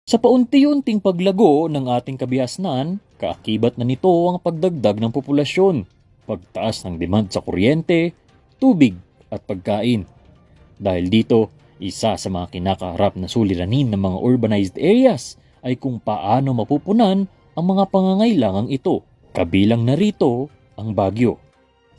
Sa paunti-unting paglago ng ating kabiasnan, kaakibat na nito ang pagdagdag ng populasyon, pagtaas ng demand sa kuryente, tubig at pagkain. Dahil dito, isa sa mga kinakaharap na suliranin ng mga urbanized areas ay kung paano mapupunan ang mga pangangailangang ito. Kabilang na rito ang Baguio.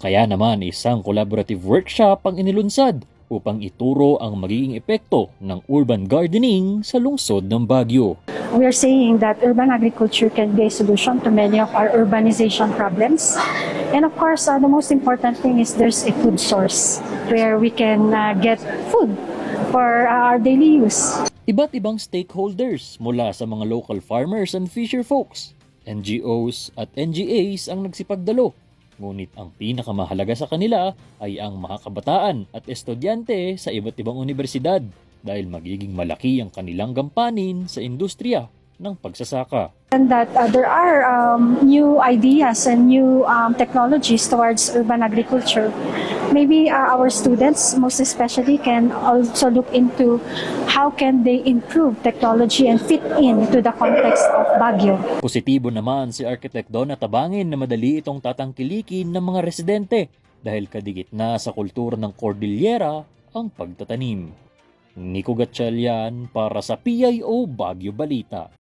Kaya naman isang collaborative workshop ang inilunsad upang ituro ang magiging epekto ng urban gardening sa lungsod ng Baguio. We are saying that urban agriculture can be a solution to many of our urbanization problems. And of course, the most important thing is there's a food source where we can get food for our daily use. Iba't ibang stakeholders mula sa mga local farmers and fisher folks, NGOs at NGAs ang nagsipagdalo. Ngunit ang pinakamahalaga sa kanila ay ang mga kabataan at estudyante sa iba't ibang universidad dahil magiging malaki ang kanilang gampanin sa industriya ng pagsasaka. And that there are new ideas and new technologies towards urban agriculture. Maybe our students, most especially, can also look into how can they improve technology and fit into the context of Baguio. Positibo naman si Architect Donna Tabangin na madali itong tatangkilikin ng mga residente dahil kadigit na sa kultura ng Cordillera ang pagtatanim. Nico Gatchalian para sa PIO Baguio Balita.